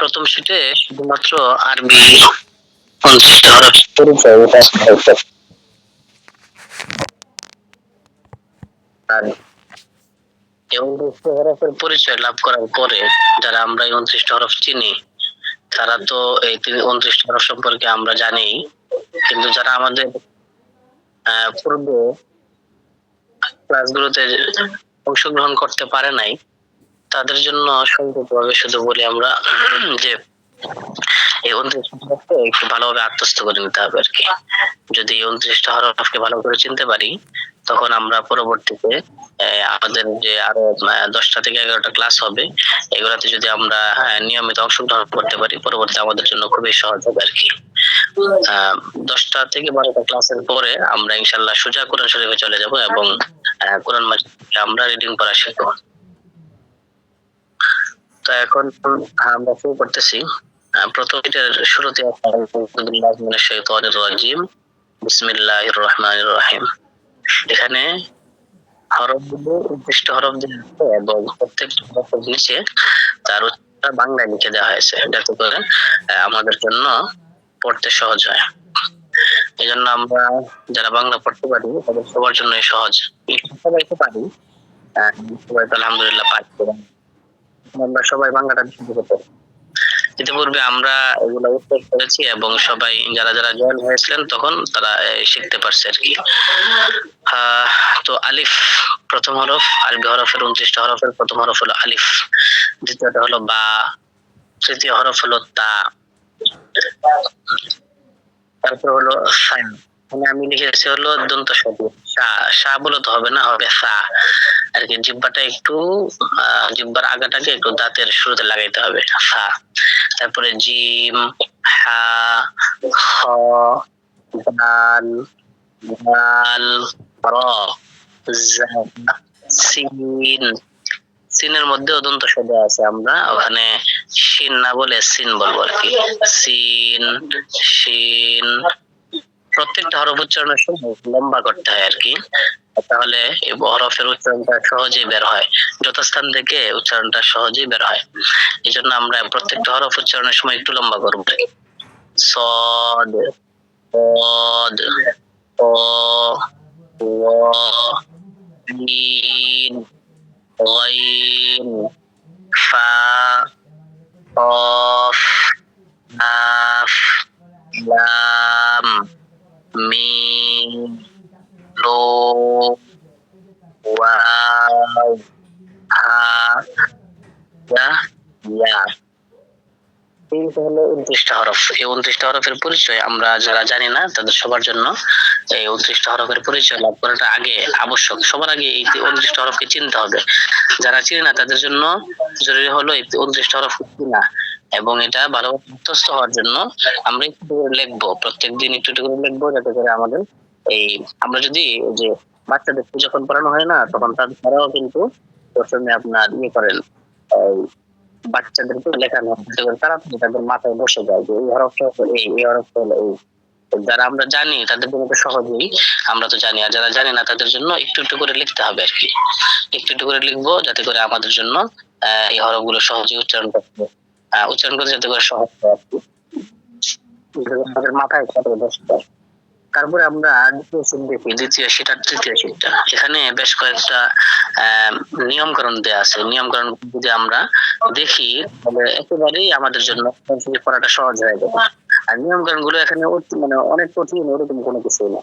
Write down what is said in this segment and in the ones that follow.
প্রথম শীটে শুধুমাত্র আরবি 29টা হরফ পরিচয় এটা হচ্ছে। আর এই 29টা হরফের পরিচয় লাভ করার পরে যারা আমরা এই 29টা হরফ চিনি তারা তো এই 29টা হরফ সম্পর্কে আমরা জানি, কিন্তু যারা আমাদের পূর্বে ক্লাসগুলোতে অংশগ্রহণ করতে পারে নাই তাদের জন্য সংক্ষিপ্তভাবে শুধু বলি আমরা যে এই 29টা হরফকে একটু ভালোভাবে আত্মস্থ করে নিতে হবে আর কি। যদি এই 29টা হরফকে ভালো করে চিনতে পারি তখন আমরা পরবর্তীতে আমাদের যে আরো 10টা থেকে 11টা ক্লাস হবে এগুলাতে যদি আমরা নিয়মিত অংশগ্রহণ করতে পারি পরবর্তীতে আমাদের জন্য খুবই সহজ হবে আর কি। 10টা থেকে 12টা ক্লাসের পরে আমরা ইনশাআল্লাহ সোজা কোরআন শরীফে চলে যাব এবং কোরআন মাজিদ আমরা রিডিং করা শিখব। তো এখন আমরা শুরু করতেছি। প্রথম এটার শুরুতে আউযু বিল্লাহি মিনাশ শাইতানির রাজিম বিসমিল্লাহির রহমানির রহিম। এখানে হরফগুলো 29টা হরফ দেওয়া আছে এবং প্রত্যেকটা হরফের নিচে তার উচ্চারণ বাংলায় লিখে দেওয়া হয়েছে যাতে করে আমাদের জন্য পড়তে সহজ হয়। এই জন্য আমরা যারা বাংলা পড়তে পারি তাদের সবার জন্য সহজ। সবাই তো পারি, সবাই তো আলহামদুলিল্লাহ পারি, আমরা সবাই বাংলাটা শিখতে পারি। ইতিপূর্বে আমরা এগুলো উত্তর করেছি এবং সবাই যারা যারা জয়েন হয়েছিলেন তখন তারা শিখতে পারছে আর কি। তো আলিফ প্রথম হরফ, আরবি হরফের 29টা হরফের প্রথম হরফ হলো আলিফ, দ্বিতীয়টা হলো বা, তৃতীয় হরফ হলো তা, তারপর হলো সাইন। আমি লিখেছি হলো দন্ত সা, সা বলে তো হবে না, হবে সা আর কি। জিহ্বাটা একটু জিহ্বার আগাটাকে একটু দাঁতের শুরুতে লাগাইতে হবে, সা। তারপরে জিম, হা, খ, দাল, দাল, র, জা, সিন। সিনের মধ্যে দন্ত শব্দ আছে, আমরা ওখানে শিন না বলে সিন বলবো আর কি। সিন, শিন। প্রত্যেকটা হরফ উচ্চারণের সময় লম্বা করতে হয় আর কি, তাহলে এই হরফের উচ্চারণটা সহজেই বের হয়, যথাস্থান থেকে উচ্চারণটা সহজেই বের হয়। এই জন্য আমরা প্রত্যেকটা হরফ উচ্চারণের সময় একটু লম্বা করবো। সদ, পদ, প, ওয়া, মিম, গইন, ফা, কফ, কাফ, লাম, মিম, নুন, ওয়াও, হা, ইয়া। এই হলো 29টা হরফ। এই 29টা হরফের পরিচয় আমরা যারা জানি না তাদের সবার জন্য এই 29টা হরফের পরিচয় লাভ করাটা আগে আবশ্যক। সবার আগে এই 29টা হরফকে চিনতে হবে। যারা চিনে না তাদের জন্য জরুরি হলো এই 29টা হরফ চিনা এবং এটা ভালোভাবে মুখস্থ হওয়ার জন্য আমরা একটু করে লিখবো, প্রত্যেকদিন একটু একটু করে লিখবো যাতে করে আমাদের এই আমরা যদি যে বাচ্চাদেরকে যখন পড়ানো হয় না তখন তারাও কিন্তু প্রথমে আপনার করেন বাচ্চাদেরকে লেখানো হয়, তারা তাদের মাথায় বসে যায় যে এই হরফটা এই হরফটা হলো এই। যারা আমরা জানি তাদের জন্য তো সহজেই, আমরা তো জানি, আর যারা জানি না তাদের জন্য একটু একটু করে লিখতে হবে আর কি। একটু একটু করে লিখবো যাতে করে আমাদের জন্য এই হরফগুলো সহজে উচ্চারণ করতে যাতে করে সহজ হয় আর কি, আমাদের মাথায় বসে যায়। তারপরে আমরা দ্বিতীয় শীট দেখি, দ্বিতীয় শীট আর তৃতীয় শীটটা। এখানে বেশ কয়েকটা নিয়মকরণ দেওয়া আছে। নিয়মকরণ যদি আমরা দেখি তাহলে একেবারেই আমাদের জন্য পড়াটা সহজ হয়ে যাবে। আর নিয়মকরণ গুলো এখানে মানে অনেক কঠিন ওরকম কোনো কিছু না।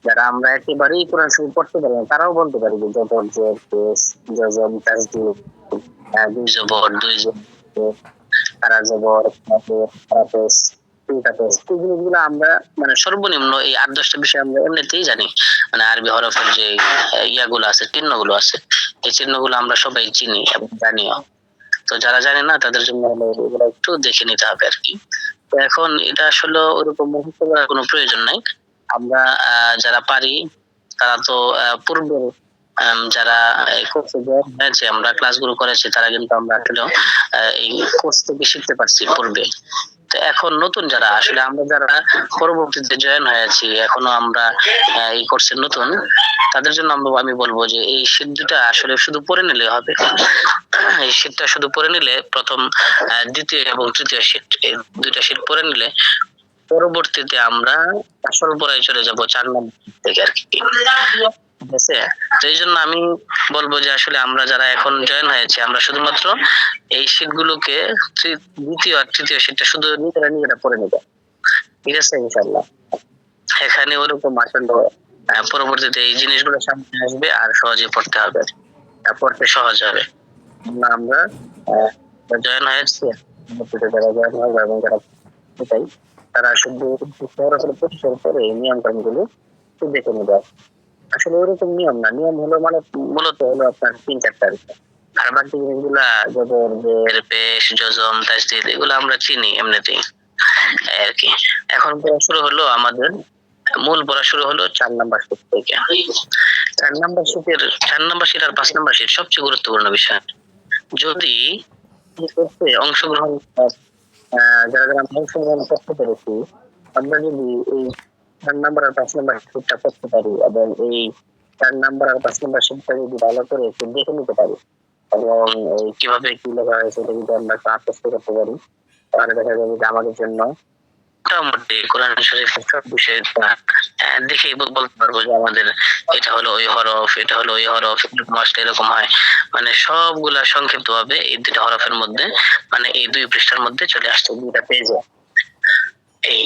যারা আমরা একেবারেই কোরআন শরীফ পড়তে পারি না তারাও বলতে পারি যে জবর, জের, পেশ, জজম, তাসদীদ, দুই জবর, দুই জের, তারা জবর, পেশ, এগুলো আমরা মানে সর্বনিম্ন এই 8-10টা বিষয় আমরা এমনিতেই জানি। মানে আরবি হরফের যে ইয়াগুলো আছে, চিহ্নগুলো আছে, এই চিহ্নগুলো আমরা সবাই চিনি এবং জানিও। তো যারা জানে না তাদের জন্য হলো এগুলো একটু দেখে নিতে হবে আর কি। তো এখন এটা আসলে ওরকম মুখস্থ করার কোনো প্রয়োজন নাই। আমরা যারা পারি তারা তো পূর্বে যারা এই কোর্সে জয়েন হয়েছে, আমরা ক্লাসগুলো করেছি, তারা কিন্তু আমরা আসলেও এই কোর্স থেকে শিখতে পারছি পূর্বে। তো এখন নতুন যারা আসলে আমরা যারা পরবর্তীতে জয়েন হয়েছি এখনো আমরা এই কোর্সে নতুন, তাদের জন্য আমি বলবো যে এই শীট দুটা আসলে শুধু পড়ে নিলে হবে, এই শীটটা শুধু পড়ে নিলে প্রথম, দ্বিতীয় এবং তৃতীয় শীট, এই দুইটা শীট পড়ে নিলে পরবর্তীতে আমরা আসল পড়ায় চলে যাব 4 নম্বর থেকে আর কি। ঠিক আছে? তো এই জন্য আমি বলবো যে আসলে আমরা যারা এখন জয়েন হয়েছে আমরা শুধুমাত্র এই শীটগুলোকে দ্বিতীয় আর তৃতীয় শীটটা শুধু নিজেরা পড়ে নেব। ঠিক আছে ইনশাআল্লাহ। এখানে ওরকম আসলে পরবর্তীতে এই জিনিসগুলো সামনে আসবে আর সহজে পড়তে হবে, পড়তে সহজ হবে। আমরা জয়েন হয়েছে, যারা জয়েন হবে এবং যারা সেটাই তারা শুধু পরিষ্কার করে নিয়ম কানুন গুলো দেখে নেবে। আসলে ওরকম নিয়ম না, নিয়ম হলো মানে মূলত হলো আপনার 3-4টা, আর বাকি জিনিসগুলা জবর জের পেশ জজম তাসদীদ এগুলো আমরা চিনি এমনিতেই আর কি। এখন পড়া শুরু হলো আমাদের, মূল পড়া শুরু হলো 4 নাম্বার শীট থেকে। 4 নাম্বার শীটের 4 নাম্বার শীট আর 5 নাম্বার শীট সবচেয়ে গুরুত্বপূর্ণ বিষয়। যদি অংশগ্রহণ যারা অংশগ্রহণ করতে পেরেছি, আমরা যদি এই 4 নাম্বার আর 5 নাম্বার শীটটা পড়তে পারি এবং এই 4 নাম্বার আর 5 নাম্বার শীটটা যদি ভালো করে একটু দেখে নিতে পারি এবং কিভাবে কি লেখা হয়েছে এটা যদি আমরা আত্মস্থ করতে পারি, তাহলে দেখা যাবে যে আমাদের জন্য মোটামুটি কোরআন শরীফের সব বিষয়ে দেখেই বলতে পারবো যে আমাদের এটা হলো ওই হরফ, এটা হলো ওই হরফ, এরকম হয়। মানে সবগুলা সংক্ষিপ্ত ভাবে এই দুইটা হরফের মধ্যে, মানে এই 2 পৃষ্ঠার মধ্যে চলে আসছে, 2টা পেজে। এই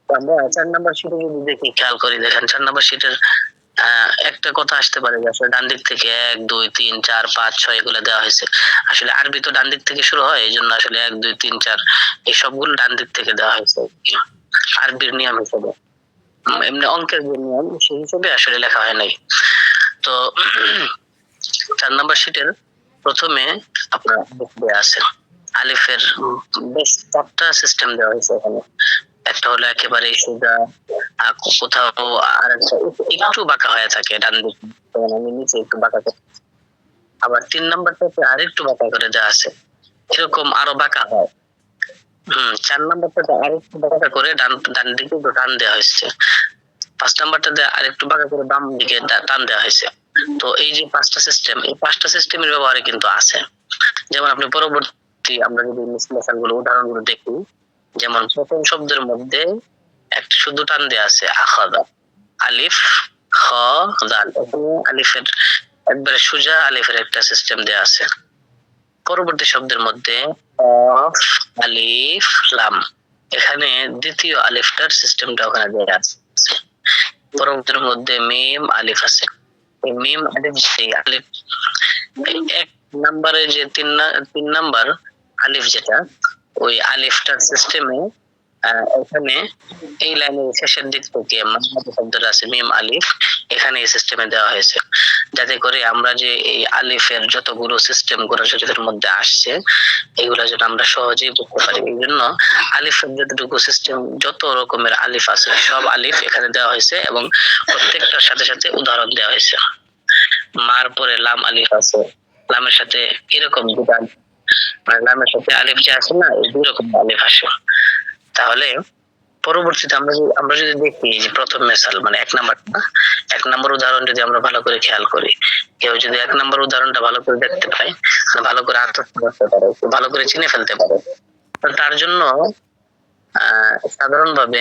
আমরা 4 নাম্বার শীটে যদি দেখি, খেয়াল করি, দেখেন 4 নাম্বার শীটের একটা কথা আসতে পারে যে আসলে ডান দিক থেকে 1 2 3 4 5 6 এগুলো দেওয়া হয়েছে। আসলে আরবি তো ডান দিক থেকে শুরু হয়, এই জন্য আসলে 1 2 3 4 এই সবগুলো ডান দিক থেকে দেওয়া হয়েছে আরবির নিয়ম হিসেবে। এমনি অঙ্কের যে নিয়ম সেই হিসেবে আসলে লেখা হয় নাই। তো 4 নাম্বার শীটের প্রথমে আপনার দেওয়া আছে আলিফের বেশ 4টা সিস্টেম দেওয়া হয়েছে এখানে। একটা হলো একেবারে সোজা, কোথাও আর একটু বাঁকা হয়ে থাকে ডান দিকে, আমি নিচে একটু বাঁকা করে, আবার 3 নাম্বারটাতে আরেকটু বাঁকা করে দেওয়া আছে, এরকম আরো বাঁকা হয়। 4 নাম্বারটাতে আরেকটু বাঁকা করে ডান দিকে টান দেওয়া হয়েছে, 5 নাম্বারটাতে আরেকটু বাঁকা করে বাম দিকে টান দেওয়া হয়েছে। তো এই যে 5টা সিস্টেম, এই 5টা সিস্টেমের ব্যবহারে কিন্তু আছে। যেমন আপনি পরবর্তী আমরা যদি বিশ্লেষণ গুলো উদাহরণ গুলো দেখি, যেমন প্রথম শব্দের মধ্যে একটা শুধু টান দেওয়া আছে আখাযা, আলিফ খ দাল, আলিফের একবারে সোজা আলিফের একটা সিস্টেম দেওয়া আছে। পরবর্তী শব্দের মধ্যে কফ আলিফ লাম, এখানে দ্বিতীয় আলিফটার সিস্টেমটা ওখানে দেওয়া আছে। পরবর্তীর মধ্যে মিম আলিফ আছে, এই মিম আলিফ সেই আলিফ 1 নম্বরে যে 3 নাম্বার আলিফ যেটা, ওই আলিফটার সিস্টেমে এখানে এই লাইনের শেষের দিক থেকে শব্দটা আছে মিম আলিফ, এখানে এই সিস্টেমে দেওয়া হয়েছে, যাতে করে আমরা যে এই আলিফের যতগুলো সিস্টেম কোরআন শরীফের মধ্যে আসছে এগুলো যেন আমরা সহজেই বুঝতে পারি। এই জন্য আলিফের যতটুকু সিস্টেম, যত রকমের আলিফ আছে সব আলিফ এখানে দেওয়া হয়েছে এবং প্রত্যেকটার সাথে সাথে উদাহরণ দেওয়া হয়েছে। মার পরে লাম আলিফ আছে, লামের সাথে এরকম দুটো, মানে লামের সাথে আলিফ যে আছে না, এই 2 রকম আলিফ আসে। তাহলে পরবর্তীতে আমরা যদি দেখি যে প্রথম মেসাল মানে 1 নাম্বার উদাহরণ যদি আমরা ভালো করে খেয়াল করি, কেউ যদি 1 নাম্বার উদাহরণটা ভালো করে দেখতে পায়, ভালো করে আত্মস্থ করতে পারে, ভালো করে চিনে ফেলতে পারে, তার জন্য সাধারণভাবে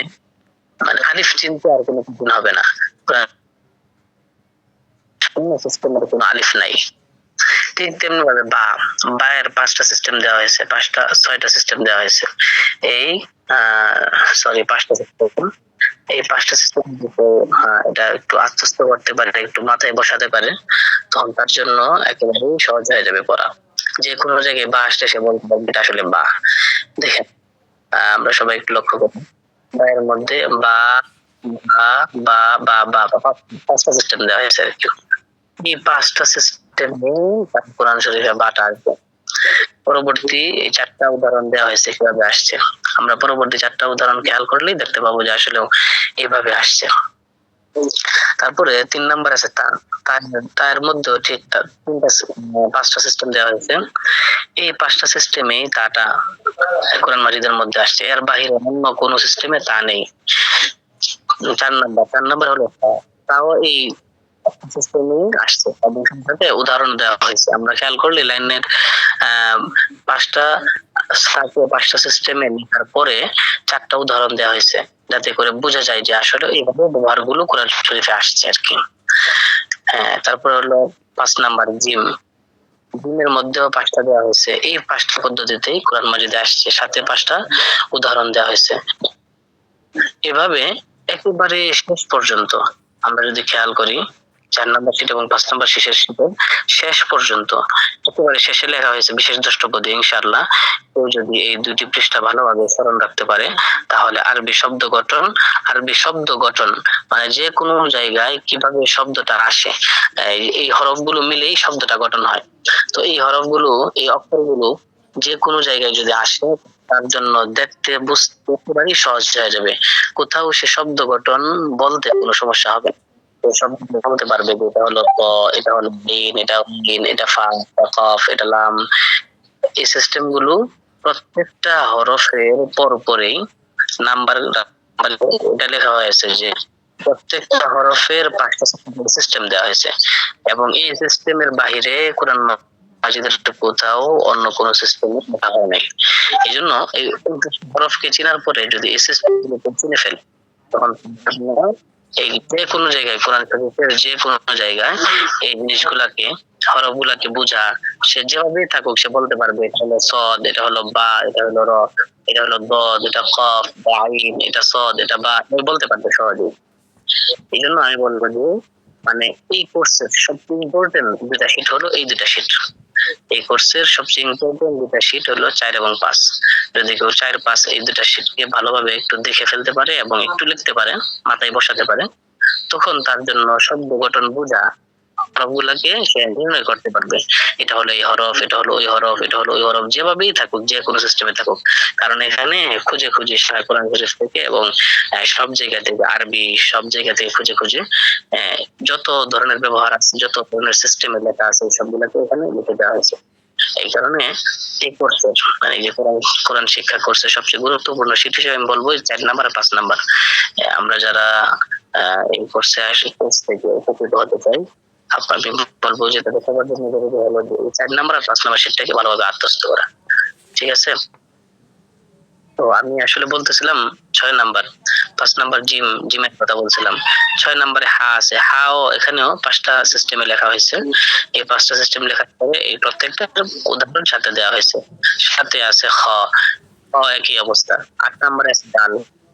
মানে আলিফ চিনতে আর কোনো কঠিন হবে না, সিস্টেমের কোনো আলিফ নাই। ঠিক তেমনি ভাবে বা এর 5টা সিস্টেম দেওয়া হয়েছে, 6টা সিস্টেম দেওয়া হয়েছে। এই 5টা সিস্টেম, এই 5টা সিস্টেম এটা একটু আত্মস্থ করতে পারে, একটু মাথায় বসাতে পারে, তখন তার জন্য একেবারেই সহজ হয়ে যাবে পড়া। যে কোনো জায়গায় বা আসলে সে বলতে পারবে এটা আসলে বা। দেখেন আমরা সবাই একটু লক্ষ্য করি, বা এর মধ্যে বা বা বা বা বা 5টা সিস্টেম দেওয়া হয়েছে আর কি। এই 5টা সিস্টেমে কোরআন শরীফে বাটা আসবে। পরবর্তী এই 4টা উদাহরণ দেওয়া হয়েছে কিভাবে আসছে, আমরা পরবর্তী 4টা উদাহরণ খেয়াল করলেই দেখতে পাবো যে আসলে এইভাবে আসছে। তারপরে 3 নাম্বার আছে তার মধ্যে ঠিক 5টা সিস্টেম দেওয়া হয়েছে। এই 5টা সিস্টেমে তাটা কোরআন মাজিদের মধ্যে আসছে, এর বাইরে অন্য কোনো সিস্টেমে তা নেই। 4 নাম্বার হলো তাও এই সিস্টেমে আসছে এবং সাথে উদাহরণ দেওয়া হয়েছে। আমরা খেয়াল করলে লাইনের পাঁচটা পাঁচটা সিস্টেমে লেখার পরে 4টা উদাহরণ দেওয়া হয়েছে, যাতে করে বোঝা যায় যে আসলে এইভাবে ব্যবহারগুলো কোরআন শরীফে আসছে আর কি। হ্যাঁ, তারপর হলো 5 নাম্বার জিম। জিমের মধ্যেও 5টা দেওয়া হয়েছে। এই 5টা পদ্ধতিতেই কোরআন মাজিদে আসছে, সাথে 5টা উদাহরণ দেওয়া হয়েছে। এভাবে একেবারে শেষ পর্যন্ত আমরা যদি খেয়াল করি, 4 নাম্বার শীট এবং 5 নাম্বার শীটের শেষ পর্যন্ত একেবারে শেষে লেখা হয়েছে বিশেষ দ্রষ্টপদে ইনশাআল্লাহ। কেউ যদি এই 2টি পৃষ্ঠা ভালোভাবে স্মরণ রাখতে পারে, তাহলে আরবি শব্দ গঠন মানে যে কোনো জায়গায় কিভাবে শব্দটা আসে, এই হরফগুলো মিলেই শব্দটা গঠন হয়। তো এই হরফগুলো, এই অক্ষরগুলো যে কোনো জায়গায় যদি আসে, তার জন্য দেখতে বুঝতে একেবারেই সহজ হয়ে যাবে। কোথাও সে শব্দ গঠন বলতে কোনো সমস্যা হবে না। তো শব্দ বলতে পারবে যে এটা হলো ক, এটা হলো গিন, এটা গিন, এটা ফা, এটা কফ, এটা লাম। এই সিস্টেম গুলো প্রত্যেকটা হরফের পরপরেই নাম্বার এটা লেখা হয়েছে যে প্রত্যেকটা হরফের 5টা সিস্টেম দেওয়া হয়েছে, এবং এই সিস্টেমের বাহিরে কোরআন মাজিদের কোথাও অন্য কোন সিস্টেমে লেখা হয় নাই। এই জন্য এই হরফকে চেনার পরে যদি এই সিস্টেম গুলোকে চিনে ফেলে, তখন আমরা এই যে কোনো জায়গায় কোরআন শরীফের যে কোনো জায়গায় এই জিনিসগুলাকে, হরফগুলাকে বোঝা, সে যেভাবেই থাকুক সে বলতে পারবে এটা হলো সদ, এটা হলো বা, এটা হলো র, এটা হলো দদ, এটা কফ, এটা আইন, এটা সদ, এটা বা, বলতে পারবে সহজেই। এই জন্য আমি বলবো যে মানে এই কোর্সের সবচেয়ে ইম্পর্টেন্ট 2টা শীট হলো এই 2টা শীট। এই কোর্সের সবচেয়ে ইম্পর্টেন্ট 2টা শীট হলো 4 এবং 5। যদি কেউ 4-5 এই 2টা শীটকে ভালোভাবে একটু দেখে ফেলতে পারে এবং একটু লিখতে পারে, মাথায় বসাতে পারে, তখন তার জন্য শব্দ গঠন বোঝা, হরফগুলাকে সে নির্ণয় করতে পারবে। এটা হলো এই হরফ, এটা হলো ওই হরফ, এটা হলো ওই হরফ, যেভাবেই থাকুক, যে কোনো সিস্টেমে থাকুক। কারণ এখানে খুঁজে খুঁজে সারা কোরআন শরীফ থেকে এবং সব জায়গা থেকে আরবি, সব জায়গা থেকে খুঁজে খুঁজে যত ধরনের ব্যবহার আছে, যত ধরনের সিস্টেমে লেখা আছে, সবগুলোকে এখানে লিখে দেওয়া হয়েছে। এই কারণে এই কোর্সের মানে যে কোরআন শিক্ষা কোর্সের সবচেয়ে গুরুত্বপূর্ণ শীট হিসেবে আমি বলবো 4 নাম্বার আর 5 নাম্বার। আমরা যারা এই কোর্সে আসি, কোর্স থেকে উপকৃত হতে চাই, আমি বলবো যে তাদের সবার জন্য জরুরি হলো যে 4 নাম্বার আর 5 নাম্বার শীটটাকে ভালোভাবে আত্মস্থ করা। ঠিক আছে? তো আমি আসলে বলতেছিলাম 6 নাম্বার, 5 নাম্বার জিমের কথা বলছিলাম। 6 নাম্বারে হা আছে। হাও এখানেও 5টা সিস্টেমে লেখা হয়েছে। এই 5টা সিস্টেম লেখার পরে এই প্রত্যেকটা উদাহরণ সাথে দেওয়া হয়েছে। সাথে আছে খ, খ একই অবস্থা। 8 নাম্বারে আছে দাল,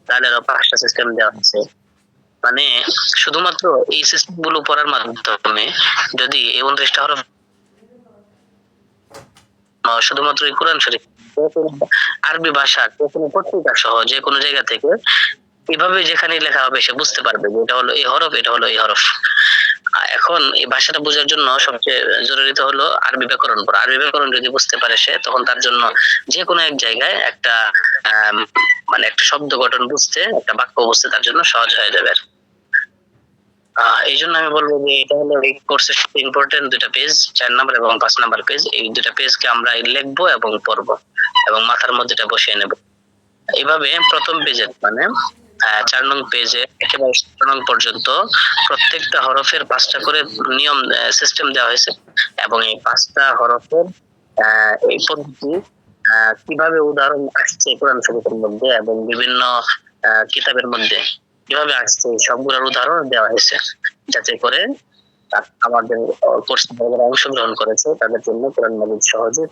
দালেরও 5টা সিস্টেম দেওয়া হয়েছে। মানে শুধুমাত্র এই সিস্টেম গুলো পড়ার মাধ্যমে যদি এই 29টা হরফ শুধুমাত্র এই কোরআন শরীফ, আরবি ভাষা কোনো পত্রিকা সহ যে কোনো জায়গা থেকে এভাবে যেখানে লেখা হবে সে বুঝতে পারবে যে এটা হলো এই হরফ, এটা হলো এই হরফ। এখন এই ভাষাটা বোঝার জন্য সবচেয়ে জরুরি তো হলো আরবি ব্যাকরণ পড়া। আরবি ব্যাকরণ যদি বুঝতে পারে সে, তখন তার জন্য যে কোনো এক জায়গায় একটা মানে একটা শব্দ গঠন বুঝতে, একটা বাক্য বুঝতে তার জন্য সহজ হয়ে যাবে। এই জন্য আমি বলবো যে এটা হলো এই কোর্সের সবচেয়ে ইম্পর্টেন্ট 2টা পেজ, 4 নাম্বার এবং 5 নাম্বার পেজ। এই 2টা পেজকে আমরা লিখবো এবং পড়বো এবং মাথার মধ্যে এটা বসিয়ে নেব। এভাবে প্রথম পেজে মানে 4 নং পেজে একেবারে 17 নং পর্যন্ত প্রত্যেকটা হরফের 5টা করে নিয়ম সিস্টেম দেওয়া হয়েছে, এবং এই 5টা হরফের এই পদ্ধতি কিভাবে উদাহরণ আসছে কোরআন শরীফের মধ্যে এবং বিভিন্ন কিতাবের মধ্যে কিভাবে আসছে সবগুলোর উদাহরণ দেওয়া হয়েছে, যাতে করে আমাদের কোর্সে যারা অংশগ্রহণ করেছে তাদের জন্য কোরআন মাজিদ সহজে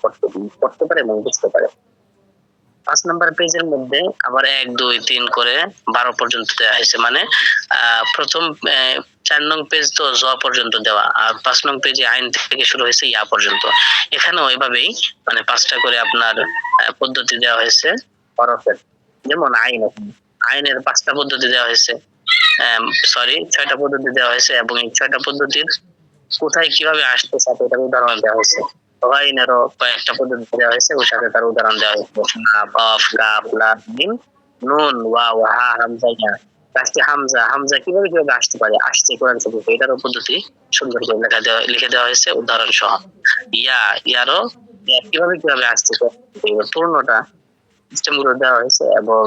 পড়তে পারে এবং বুঝতে পারে। 5 নাম্বার পেজের মধ্যে আবার 1, 2, 3 করে 12 পর্যন্ত দেওয়া হয়েছে। মানে প্রথম 4 নং পেজ তো জ পর্যন্ত দেওয়া, আর 5 নং পেজে আইন থেকে শুরু হয়েছে ইয়া পর্যন্ত। এখানেও এভাবেই মানে 5টা করে আপনার পদ্ধতি দেওয়া হয়েছে হরফের। যেমন আইনের 5টা পদ্ধতি দেওয়া হয়েছে, সরি 6টা পদ্ধতি দেওয়া হয়েছে, এবং এই 6টা পদ্ধতির কোথায় কিভাবে আসতে সাথে এটার উদাহরণ দেওয়া হয়েছে। আইনেরও কয়েকটা পদ্ধতি দেওয়া হয়েছে, ওর সাথে তার উদাহরণ দেওয়া হয়েছে। কফ, কাফ, লাম, মিম, নুন, ওয়াও, হা, হামজা, ইয়া। লাস্টে হামজা কিভাবে কিভাবে আসতে পারে, আসছে কোরআন শরীফে, এটারও পদ্ধতি সুন্দর করে লিখে দেওয়া হয়েছে উদাহরণ সহ। ইয়ারও কিভাবে কিভাবে আসছে পূর্ণটা সিস্টেম গুলো দেওয়া হয়েছে, এবং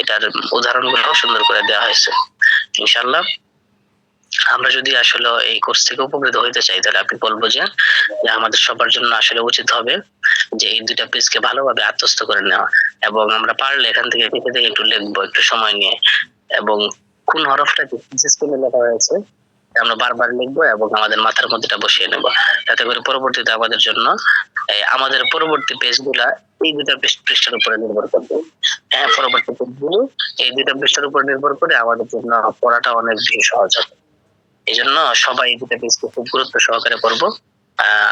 এটার উদাহরণ গুলো সুন্দর করে দেওয়া হয়েছে। ইনশাআল্লাহ আমরা যদি আসলে এই কোর্স থেকে উপকৃত হইতে চাই, তাহলে আমি বলব যে আমাদের সবার জন্য আসলে উচিত হবে যে এই ২ টা পেজকে ভালোভাবে আত্মস্থ করে নেওয়া, এবং আমরা পারলে এখান থেকে দেখে একটু লিখবো একটু সময় নিয়ে, এবং কোন হরফটা বিশেষ করে লেখা হয়েছে আমরা বারবার লিখবো এবং আমাদের মাথার মধ্যে এটা বসিয়ে নেব, যাতে করে পরবর্তীতে আমাদের জন্য আমাদের পরবর্তী পেজগুলা এই ২ টা পৃষ্ঠার উপরে নির্ভর করবে। হ্যাঁ, পরবর্তী পেজগুলো এই ২ টা পৃষ্ঠার উপর নির্ভর করে আমাদের জন্য পড়াটা অনেক বেশি সহজ হবে। এজন্য সবাই এই ২ টা পেজকে খুব গুরুত্ব সহকারে পড়বো।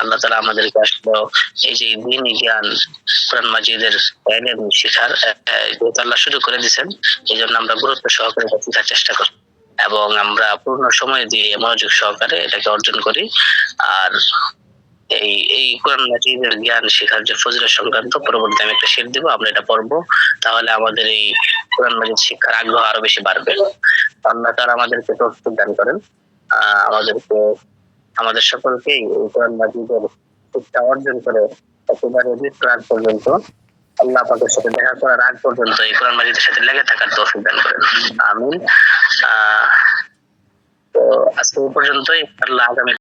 আল্লাহ তাআলা আমাদেরকে আসলে এই যে দ্বীনি জ্ঞান, কোরআন মাজিদের ইলম শিখার যেহেতু আল্লাহ শুরু করে দিয়েছেন, এজন্য আমরা গুরুত্ব সহকারে এটা শিখার চেষ্টা করি এবং আমরা পূর্ণ সময় দিয়ে মনোযোগ সহকারে এটাকে অর্জন করি। আর এই কোরআন মাজিদের জ্ঞান শেখার যে ফজিলত সংক্রান্ত পরবর্তী আমি একটা শের দিব, আমরা এটা পড়বো। তাহলে আমাদের এই কোরআন মাজিদ শিক্ষার আগ্রহ আরো বেশি বাড়বে। আল্লাহ তাআলা আমাদেরকে তৌফিক দান করেন। আমাদেরকে আমাদের সকলকেই এই কোরআন মাজিদের শিক্ষা অর্জন করে একেবারে মৃত্যুর আগ পর্যন্ত, আল্লাহ পাকের সাথে দেখা করার আগ পর্যন্ত এই কোরআন মাজিদের সাথে লেগে থাকার তৌফিক দান করেন। আমিন। তো আজকে এই পর্যন্তই। আল্লাহ আগামী